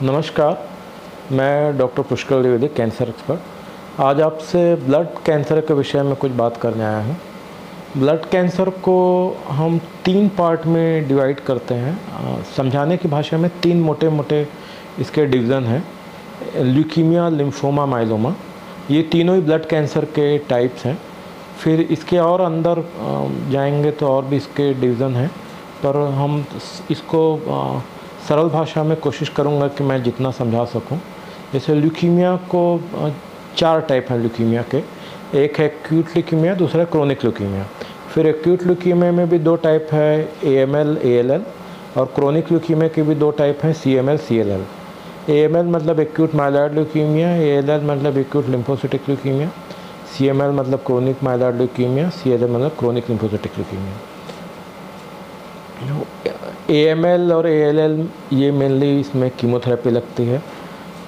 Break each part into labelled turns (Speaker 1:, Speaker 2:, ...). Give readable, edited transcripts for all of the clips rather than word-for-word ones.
Speaker 1: नमस्कार, मैं doctor Pushkar Dwivedi, cancer expert. आज आपसे ब्लड कैंसर के विषय में कुछ बात करने आया हूँ। ब्लड कैंसर को हम 3 पार्ट में डिवाइड करते हैं। समझाने की भाषा में 3 मोटे मोटे इसके डिवीज़न हैं। ल्यूकीमिया, लिम्फोमा, माइलोमा, ये तीनों ही ब्लड कैंसर के टाइप्स हैं। फिर इसके और अंदर जाएंगे तो और भी इसके डिवीज़न हैं, पर हम इसको सरल भाषा में कोशिश करूंगा कि मैं जितना समझा सकूं। जैसे ल्यूकीमिया को 4 टाइप हैं ल्यूकीमिया के। एक है एक्यूट ल्यूकीमिया, दूसरा क्रोनिक ल्यूकीमिया। फिर एक्यूट ल्यूकीमिया में भी 2 टाइप है, AML, ALL, और क्रोनिक ल्यूकीमिया के भी 2 टाइप हैं, CML, CLL। AML मतलब एक्यूट माइलॉइड ल्यूकीमिया, ALL मतलब एक्यूट लिम्फोसिटिक ल्यूकीमिया, CML मतलब क्रोनिक माइलॉइड ल्यूकीमिया, CLL मतलब क्रोनिक लिम्फोसिटिक ल्यूकीमिया। AML और ALL ये मेनली इसमें कीमोथेरेपी लगती है।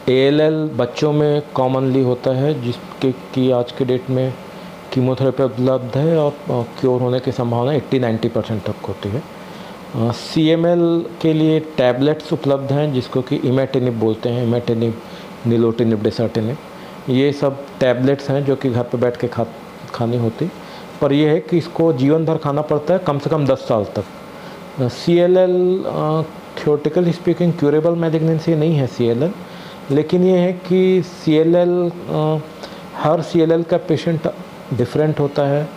Speaker 1: ALL बच्चों में कॉमनली होता है, जिसके कि आज के डेट में कीमोथेरेपी उपलब्ध है और क्योर होने की संभावना 80-90% तक होती है। CML के लिए टैबलेट्स उपलब्ध हैं, जिसको कि इमेटिनिब बोलते हैं, इमेटिनिब, निलोटिनिब, डेसर्टिनिब। ये सब टैबलेट्स हैं जो कि घर पे बैठ के खानी होती, पर यह है कि इसको जीवन भर खाना पड़ता है, कम से कम 10 साल तक। CLL theoretically speaking curable malignancy नहीं है CLL, लेकिन ये है कि हर CLL का पेशेंट डिफरेंट होता है।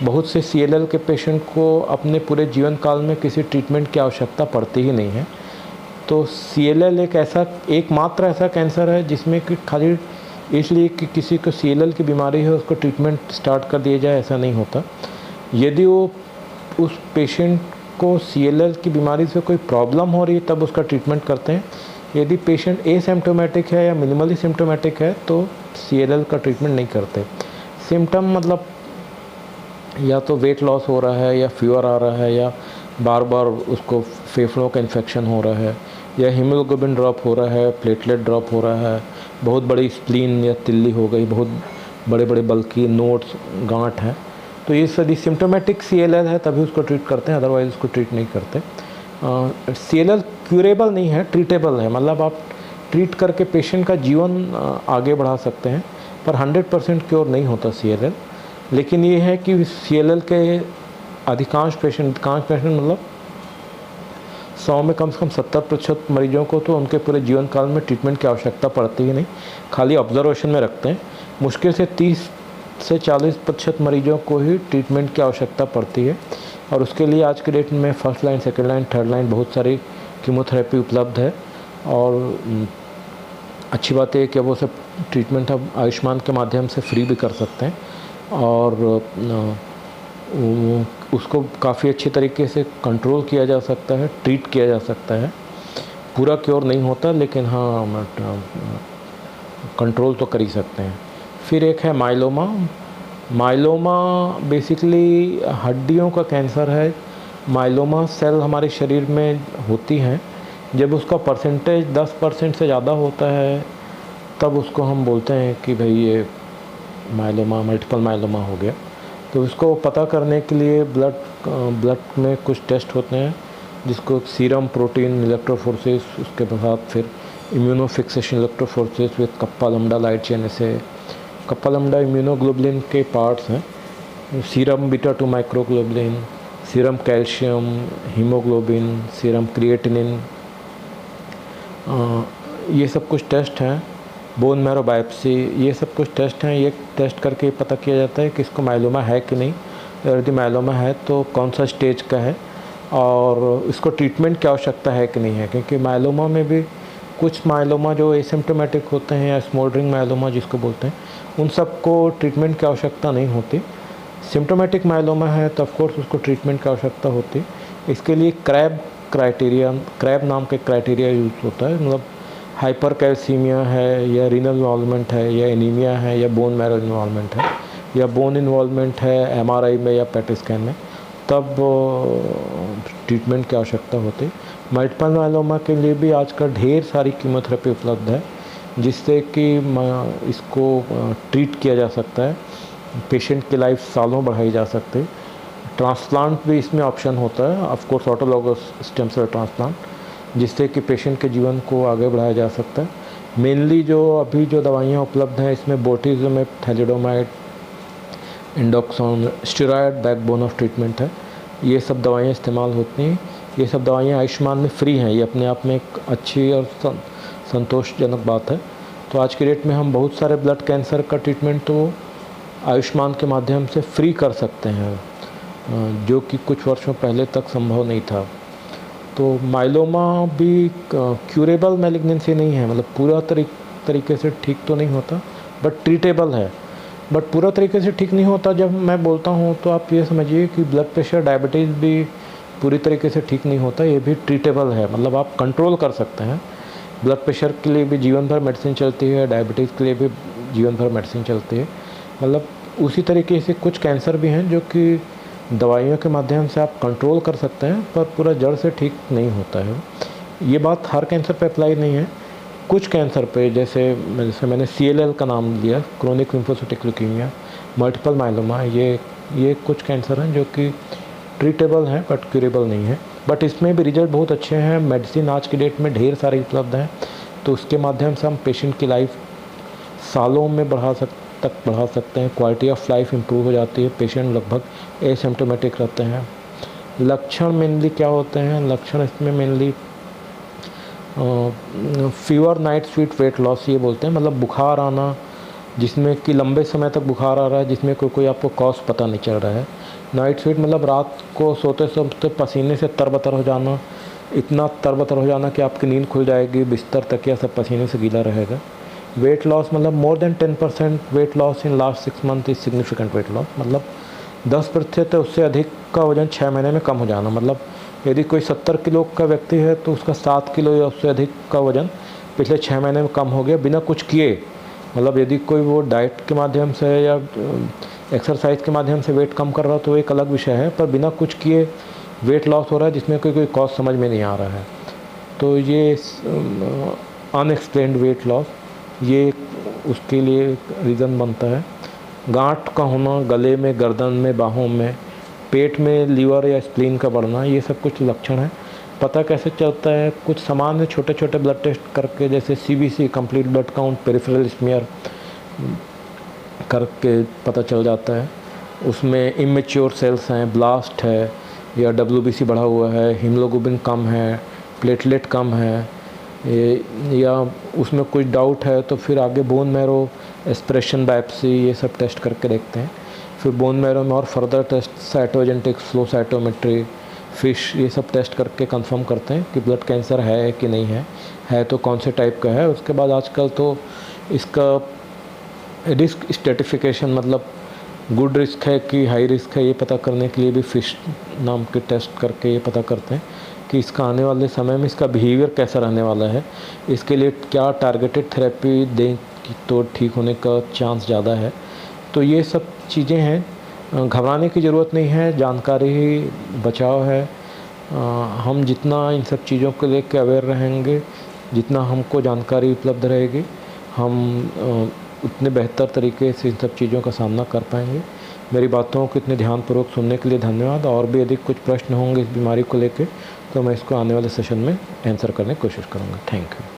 Speaker 1: बहुत से CLL के पेशेंट को अपने पूरे जीवन काल में किसी ट्रीटमेंट की आवश्यकता पड़ती ही नहीं है। तो CLL एकमात्र ऐसा कैंसर है जिसमें कि खाली इसलिए कि किसी को CLL की बीमारी है उसको ट्रीटमेंट स्टार्ट कर दिया जाए, ऐसा नहीं होता। यदि वो उस पेशेंट को CLL की बीमारी से कोई प्रॉब्लम हो रही है तब उसका ट्रीटमेंट करते हैं। यदि पेशेंट एसिम्प्टोमेटिक है या मिनिमली सिम्प्टोमेटिक है तो CLL का ट्रीटमेंट नहीं करते। सिम्टम मतलब या तो वेट लॉस हो रहा है, या फीवर आ रहा है, या बार बार उसको फेफड़ों का इन्फेक्शन हो रहा है, या हीमोग्लोबिन ड्रॉप हो रहा है, प्लेटलेट ड्रॉप हो रहा है, बहुत बड़ी स्प्लीन या तिल्ली हो गई, बहुत बड़े बड़े बल्कि नोड्स, गांठ हैं। तो ये सभी सिम्टोमेटिक CLL है तभी उसको ट्रीट करते हैं, अदरवाइज़ उसको ट्रीट नहीं करते। CLL क्यूरेबल नहीं है, ट्रीटेबल है। मतलब आप ट्रीट करके पेशेंट का जीवन आगे बढ़ा सकते हैं, पर 100% क्योर नहीं होता CLL। लेकिन ये है कि CLL के अधिकांश पेशेंट मतलब 100 में कम से कम 70% मरीजों को तो उनके पूरे जीवन काल में ट्रीटमेंट की आवश्यकता पड़ती ही नहीं, खाली ऑब्जर्वेशन में रखते हैं। मुश्किल से 30 से 40% मरीजों को ही ट्रीटमेंट की आवश्यकता पड़ती है, और उसके लिए आज के डेट में first line, second line, third line बहुत सारी कीमोथेरेपी उपलब्ध है। और अच्छी बात है कि वो सब ट्रीटमेंट अब आयुष्मान के माध्यम से फ्री भी कर सकते हैं, और उसको काफ़ी अच्छे तरीके से कंट्रोल किया जा सकता है, ट्रीट किया जा सकता है। पूरा क्योर नहीं होता, लेकिन हाँ कंट्रोल तो कर ही सकते हैं। फिर एक है माइलोमा। माइलोमा बेसिकली हड्डियों का कैंसर है। माइलोमा सेल हमारे शरीर में होती हैं, जब उसका परसेंटेज 10% से ज़्यादा होता है तब उसको हम बोलते हैं कि भाई ये माइलोमा, मल्टीपल माइलोमा हो गया। तो इसको पता करने के लिए ब्लड में कुछ टेस्ट होते हैं, जिसको सीरम प्रोटीन इलेक्ट्रोफोरेसिस, उसके बाद फिर immunofixation electrophoresis with kappa lambda light chain. ऐसे कप्पा लैम्डा इम्यूनोग्लोबुलिन के पार्ट्स हैं, serum beta 2 microglobulin, serum calcium, haemoglobin, serum creatinine, ये सब कुछ टेस्ट हैं। बोन मैरो बायोप्सी, ये सब कुछ टेस्ट हैं। ये टेस्ट करके पता किया जाता है कि इसको माइलोमा है कि नहीं। यदि माइलोमा है तो कौन सा स्टेज का है, और इसको ट्रीटमेंट की आवश्यकता है कि नहीं है। क्योंकि माइलोमा में भी कुछ माइलोमा जो एसिम्प्टोमेटिक होते हैं या स्मोल्डरिंग माइलोमा जिसको बोलते हैं, उन सब को ट्रीटमेंट की आवश्यकता नहीं होती। सिम्प्टोमेटिक माइलोमा है तो ऑफकोर्स उसको ट्रीटमेंट की आवश्यकता होती। इसके लिए क्रैब नाम के क्राइटेरिया यूज होता है। मतलब हाइपर कैल्सीमिया है, या रीनल इन्वॉल्वमेंट है, या एनीमिया है, या बोन मैरो इन्वॉल्वमेंट है, या बोन इन्वॉल्वमेंट है MRI में या पेट स्कैन में, तब ट्रीटमेंट की आवश्यकता होती। मल्टीपल माइलोमा के लिए भी आजकल ढेर सारी कीमोथेरेपी उपलब्ध है, जिससे कि इसको ट्रीट किया जा सकता है। पेशेंट की लाइफ सालों बढ़ाई जा सकती है। ट्रांसप्लांट भी इसमें ऑप्शन होता है, of course autologous stem cell transplant. जिससे कि पेशेंट के जीवन को आगे बढ़ाया जा सकता है। मेनली जो अभी जो दवाइयाँ उपलब्ध हैं इसमें bortezomib, thalidomide, Endoxan, steroid backbone of treatment है। ये सब दवाइयाँ इस्तेमाल होती हैं। ये सब दवाइयाँ आयुष्मान में फ्री हैं। ये अपने आप में एक अच्छी और संतोषजनक बात है। तो आज के डेट में हम बहुत सारे ब्लड कैंसर का ट्रीटमेंट तो आयुष्मान के माध्यम से फ्री कर सकते हैं, जो कि कुछ वर्षों पहले तक संभव नहीं था। तो माइलोमा भी क्यूरेबल मैलिग्नेंसी नहीं है, मतलब पूरा तरीके से ठीक तो नहीं होता, बट ट्रीटेबल है। बट पूरा तरीके से ठीक नहीं होता जब मैं बोलता हूँ तो आप ये समझिए कि ब्लड प्रेशर, डायबिटीज़ भी पूरी तरीके से ठीक नहीं होता, ये भी ट्रीटेबल है। मतलब आप कंट्रोल कर सकते हैं। ब्लड प्रेशर के लिए भी जीवन भर मेडिसिन चलती है, डायबिटीज़ के लिए भी जीवन भर मेडिसिन चलती है। मतलब उसी तरीके से कुछ कैंसर भी हैं जो कि दवाइयों के माध्यम से आप कंट्रोल कर सकते हैं, पर पूरा जड़ से ठीक नहीं होता है। ये बात हर कैंसर पे अप्लाई नहीं है। कुछ कैंसर पे, जैसे मैंने CLL का नाम लिया, chronic lymphocytic leukaemia, multiple myeloma, ये कुछ कैंसर हैं जो कि ट्रीटेबल हैं बट क्यूरेबल नहीं है। बट इसमें भी रिजल्ट बहुत अच्छे हैं। मेडिसिन आज की डेट में ढेर सारी उपलब्ध हैं, तो उसके माध्यम से हम पेशेंट की लाइफ सालों में बढ़ा सकते हैं। क्वालिटी ऑफ लाइफ इम्प्रूव हो जाती है। पेशेंट लगभग एसिम्प्टोमेटिक रहते हैं। लक्षण मेनली क्या होते हैं? लक्षण इसमें mainly fever, night sweet, weight loss ये बोलते हैं। मतलब बुखार आना, जिसमें कि लंबे समय तक बुखार आ रहा है, जिसमें कोई आपको कॉज पता नहीं चल रहा है। नाइट स्वीट मतलब रात को सोते सोते पसीने से तरबतर हो जाना, इतना तरबतर हो जाना कि आपकी नींद खुल जाएगी, बिस्तर तकिया सब पसीने से गीला रहेगा। वेट लॉस मतलब more than 10% weight loss in last 6 month is significant weight loss. मतलब 10% उससे अधिक का वजन 6 महीने में कम हो जाना। मतलब यदि कोई 70 किलो का व्यक्ति है तो उसका 7 किलो या उससे अधिक का वजन पिछले 6 महीने में कम हो गया बिना कुछ किए। मतलब यदि कोई वो डाइट के माध्यम से या एक्सरसाइज के माध्यम से वेट कम कर रहा हो तो एक अलग विषय है, पर बिना कुछ किए वेट लॉस हो रहा है जिसमें कोई कॉज समझ में नहीं आ रहा है। तो ये अनएक्सप्लेन्ड वेट लॉस, ये उसके लिए रीज़न बनता है। गांठ का होना गले में, गर्दन में, बाहों में, पेट में लीवर या स्प्लीन का बढ़ना, ये सब कुछ लक्षण है। पता कैसे चलता है? कुछ सामान्य छोटे छोटे ब्लड टेस्ट करके, जैसे CBC complete blood count, peripheral smear करके पता चल जाता है। उसमें इमेच्योर सेल्स हैं, ब्लास्ट है या WBC बढ़ा हुआ है, हीमोग्लोबिन कम है, प्लेटलेट कम है, या उसमें कुछ डाउट है तो फिर आगे बोन मैरो, एस्पिरेशन बायोप्सी, ये सब टेस्ट करके देखते हैं। फिर बोन मैरो में और further test, cytogenetics, flow cytometry, FISH, ये सब टेस्ट करके कंफर्म करते हैं कि ब्लड कैंसर है कि नहीं है तो कौन से टाइप का है। उसके बाद आजकल तो इसका रिस्क स्ट्रेटिफिकेशन, मतलब गुड रिस्क है कि हाई रिस्क है, ये पता करने के लिए भी फिश नाम के टेस्ट करके ये पता करते हैं कि इसका आने वाले समय में इसका बिहेवियर कैसा रहने वाला है, इसके लिए क्या टारगेटेड थेरेपी दें तो ठीक होने का चांस ज़्यादा है। तो ये सब चीज़ें हैं, घबराने की ज़रूरत नहीं है, जानकारी ही बचाव है। हम जितना इन सब चीज़ों को लेकर अवेयर रहेंगे, जितना हमको जानकारी उपलब्ध रहेगी, हम उतने बेहतर तरीके से इन सब चीज़ों का सामना कर पाएंगे। मेरी बातों को इतने ध्यानपूर्वक सुनने के लिए धन्यवाद। और भी यदि कुछ प्रश्न होंगे इस बीमारी को लेकर तो मैं इसको आने वाले सेशन में आंसर करने की कोशिश करूँगा। Thank you.